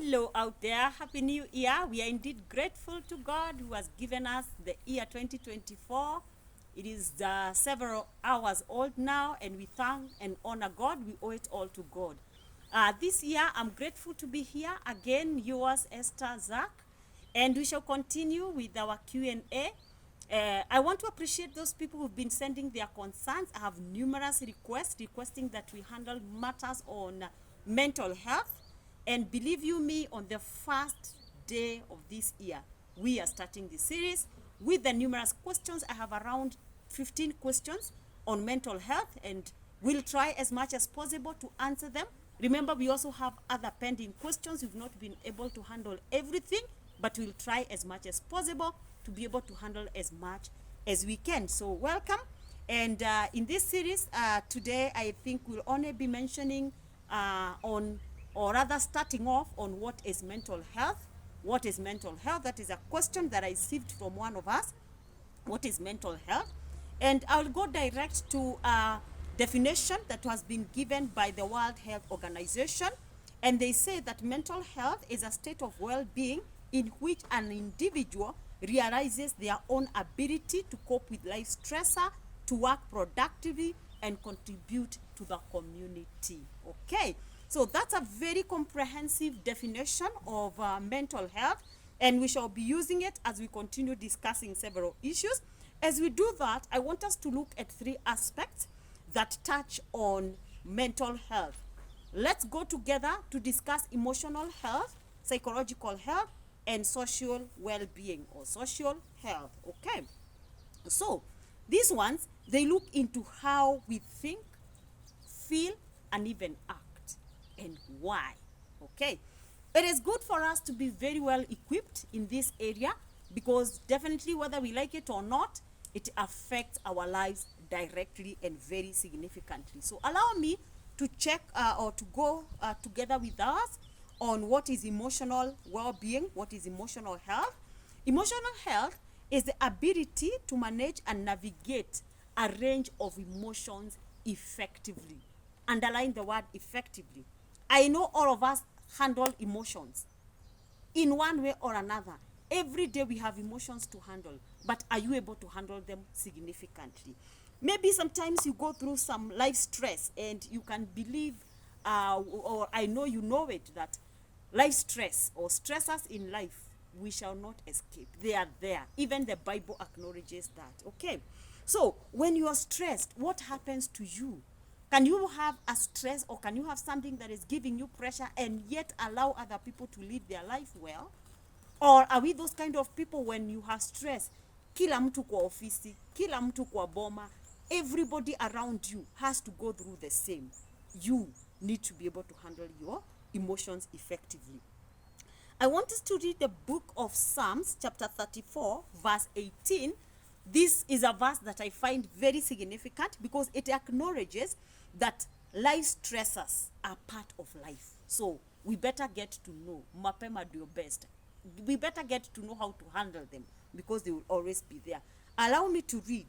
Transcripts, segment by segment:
Hello out there. Happy New Year. We are indeed grateful to God who has given us the year 2024. It is several hours old now, and we thank and honor God. We owe it all to God. This year, I'm grateful to be here again, yours, Esther Zach, and we shall continue with our Q&A. I want to appreciate those people who've been sending their concerns. I have numerous requests requesting that we handle matters on mental health. And believe you me, on the first day of this year, we are starting the series with the numerous questions. I have around 15 questions on mental health, and we'll try as much as possible to answer them. Remember, we also have other pending questions. We've not been able to handle everything, but we'll try as much as possible to be able to handle as much as we can. So welcome. And in this series, today, I think we'll only be mentioning or rather starting off on what is mental health. What is mental health? That is a question that I received from one of us. What is mental health? And I'll go direct to a definition that has been given by the World Health Organization. And they say that mental health is a state of well-being in which an individual realizes their own ability to cope with life stressor, to work productively, and contribute to the community. Okay. So that's a very comprehensive definition of mental health, and we shall be using it as we continue discussing several issues. As we do that, I want us to look at three aspects that touch on mental health. Let's go together to discuss emotional health, psychological health, and social well-being or social health. Okay. So these ones, they look into how we think, feel, and even act. And why. Okay, it is good for us to be very well equipped in this area, because definitely, whether we like it or not, it affects our lives directly and very significantly. So allow me to check or to go together with us on what is emotional well-being, what is emotional health. Emotional health is the ability to manage and navigate a range of emotions effectively. Underline the word effectively. I know all of us handle emotions in one way or another. Every day we have emotions to handle, but are you able to handle them significantly? Maybe sometimes you go through some life stress, and you can believe, or I know you know it, that life stress or stressors in life, we shall not escape. They are there. Even the Bible acknowledges that. Okay. So when you are stressed, what happens to you? Can you have a stress, or can you have something that is giving you pressure and yet allow other people to live their life well? Or are we those kind of people, when you have stress, kila mtu kwa ofisi, kila mtu kwa boma, everybody around you has to go through the same? You need to be able to handle your emotions effectively. I want us to read the book of Psalms, chapter 34, verse 18. This is a verse that I find very significant, because it acknowledges that life stressors are part of life. So we better get to know, mapema do your best. We better get to know how to handle them, because they will always be there. Allow me to read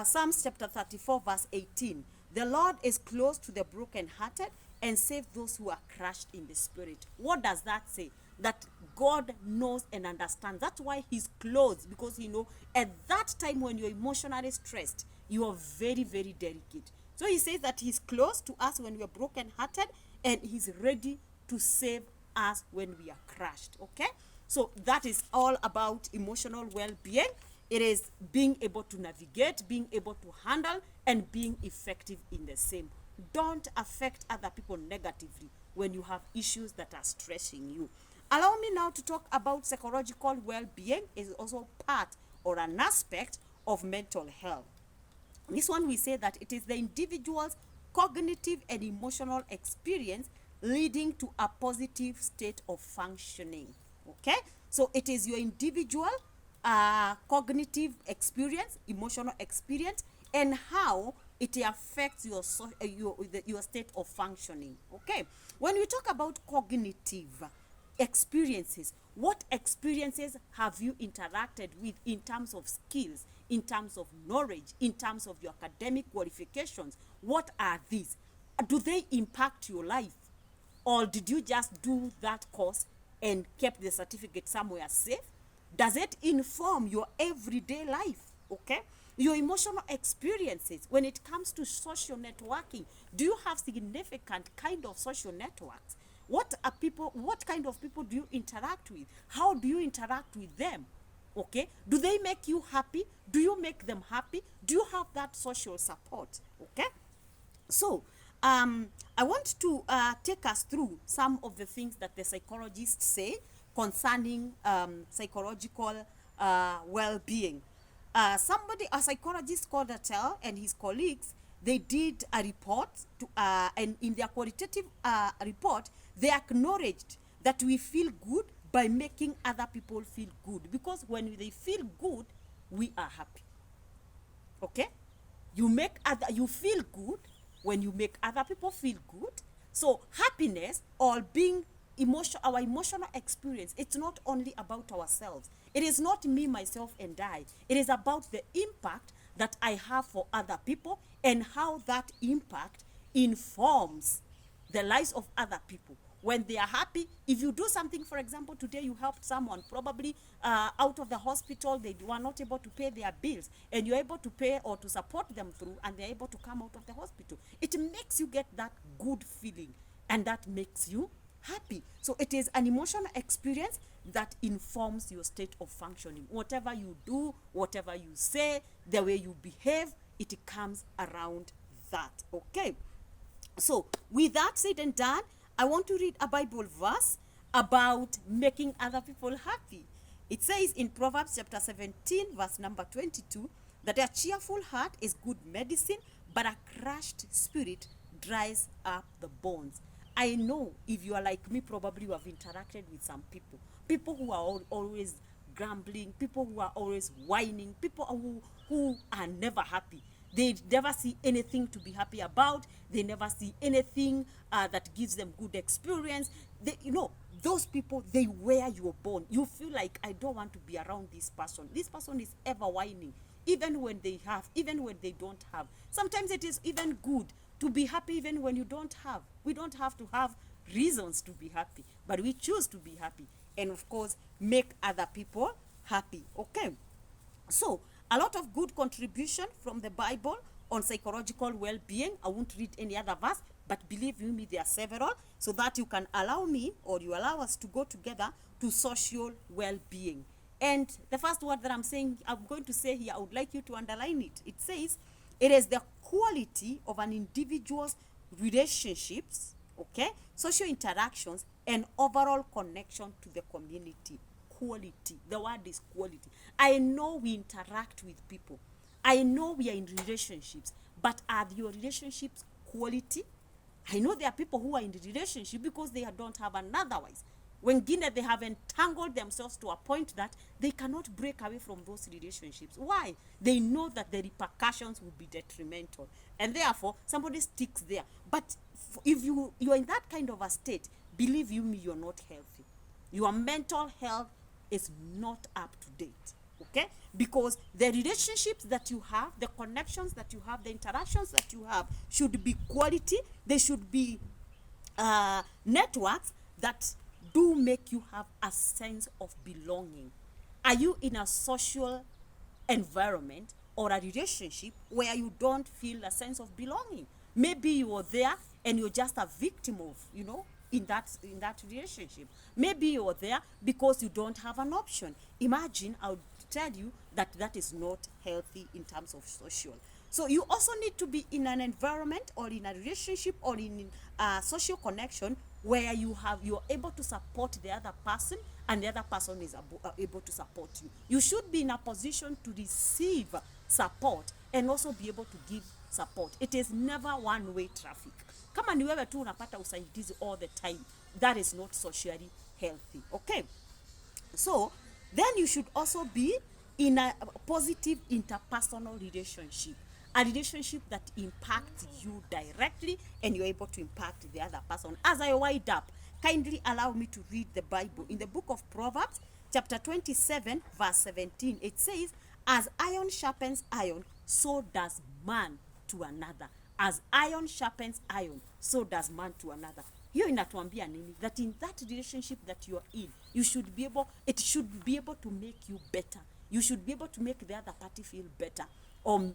Psalms chapter 34, verse 18. The Lord is close to the brokenhearted and save those who are crushed in the spirit. What does that say? That God knows and understands. That's why he's close, because he knows at that time when you're emotionally stressed, you are very, very delicate. So he says that he's close to us when we are brokenhearted, and he's ready to save us when we are crushed. Okay? So that is all about emotional well-being. It is being able to navigate, being able to handle, and being effective in the same. Don't affect other people negatively when you have issues that are stressing you. Allow me now to talk about psychological well-being. Is also part or an aspect of mental health. This one, we say that it is the individual's cognitive and emotional experience leading to a positive state of functioning. Okay? So it is your individual cognitive experience, emotional experience, and how it affects your state of functioning. Okay? When we talk about cognitive experiences, what experiences have you interacted with in terms of skills, in terms of knowledge, in terms of your academic qualifications? What are these? Do they impact your life? Or did you just do that course and kept the certificate somewhere safe? Does it inform your everyday life? Okay? Your emotional experiences when it comes to social networking. Do you have significant kind of social networks? What kind of people do you interact with? How do you interact with them? Okay? Do they make you happy? Do you make them happy? Do you have that social support? Okay? So, I want to take us through some of the things that the psychologists say concerning psychological well-being. A psychologist called Attell and his colleagues, they did a report, and in their qualitative report, they acknowledged that we feel good by making other people feel good. Because when they feel good, we are happy. Okay? You feel good when you make other people feel good. So happiness or being our emotional experience, it's not only about ourselves. It is not me, myself, and I. It is about the impact that I have for other people and how that impact informs the lives of other people. When they are happy, if you do something, for example, today you helped someone probably out of the hospital, they were not able to pay their bills, and you're able to pay or to support them through, and they're able to come out of the hospital. It makes you get that good feeling, and that makes you happy. So it is an emotional experience that informs your state of functioning. Whatever you do, whatever you say, the way you behave, it comes around that. Okay? So with that said and done, I want to read a Bible verse about making other people happy. It says in Proverbs chapter 17, verse number 22, that a cheerful heart is good medicine, but a crushed spirit dries up the bones. I know if you are like me, probably you have interacted with some people who are always grumbling, people who are always whining, people who are never happy. They never see anything to be happy about. They never see anything that gives them good experience. Those people, they wear your bone. You feel like, I don't want to be around this person. This person is ever whining, even when they have, even when they don't have. Sometimes it is even good to be happy even when you don't have. We don't have to have reasons to be happy, but we choose to be happy. And of course, make other people happy. Okay? So, a lot of good contribution from the Bible on psychological well-being. I won't read any other verse, but believe you me, there are several, so that you can allow me, or you allow us to go together to social well-being. And the first word that I'm going to say here, I would like you to underline it. It says, it is the quality of an individual's relationships, okay, social interactions, and overall connection to the community. Quality. The word is quality. I know we interact with people. I know we are in relationships, but are your relationships quality? I know there are people who are in the relationship because they don't have an otherwise. When they have entangled themselves to a point that they cannot break away from those relationships. Why? They know that the repercussions will be detrimental, and therefore somebody sticks there. But if you are in that kind of a state, believe you me, you're not healthy. Your mental health is not up to date. Okay? Because the relationships that you have, the connections that you have, the interactions that you have should be quality. They should be networks that do make you have a sense of belonging. Are you in a social environment or a relationship where you don't feel a sense of belonging? Maybe you are there and you're just a victim of, in that relationship. Maybe you're there because you don't have an option. Imagine, I would tell you that is not healthy in terms of social. So you also need to be in an environment or in a relationship or in a social connection where you're able to support the other person and the other person is able to support you. You should be in a position to receive support and also be able to give support. It is never one-way traffic. Kama ni wewe tu unapata usaidizi all the time, that is not socially healthy. Okay? So, then you should also be in a positive interpersonal relationship. A relationship that impacts you directly and you're able to impact the other person. As I wind up, kindly allow me to read the Bible. In the book of Proverbs, chapter 27, verse 17, it says, as iron sharpens iron, so does man to another. As iron sharpens iron, so does man to another. hiyo inatuambia nini? That in that relationship that you are in, you should be able, it should be able to make you better. You should be able to make the other party feel better or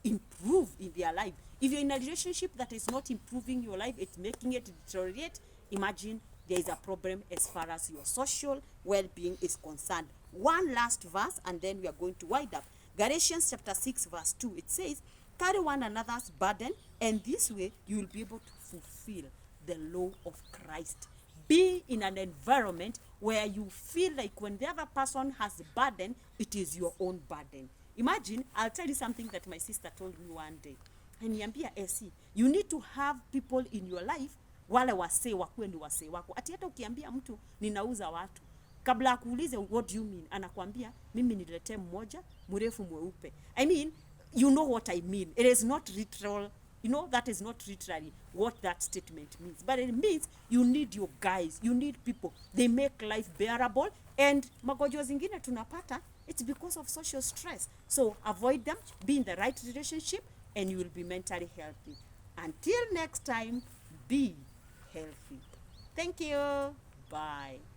improve in their life. If you're in a relationship that is not improving your life, it's making it deteriorate, imagine there is a problem as far as your social well-being is concerned. One last verse and then we are going to wind up. Galatians chapter 6 verse 2, it says, carry one another's burden, and this way you will be able to fulfill the law of Christ. Be in an environment where you feel like when the other person has a burden, it is your own burden. Imagine, I'll tell you something that my sister told me one day. Aniambia, Esi, you need to have people in your life, wale wasee wakuwe ni wasee wako. Ati hata ukiambia mtu ninauza watu, kabla akuulize what do you mean, anakuambia mimi niletee mmoja mrefu mweupe. I mean, you know what I mean. It is not literal. You know, that is not literally what that statement means. But it means you need your guys. You need people. They make life bearable. And magonjwa zingine tunapata, it's because of social stress. So avoid them. Be in the right relationship and you will be mentally healthy. Until next time, be healthy. Thank you. Bye.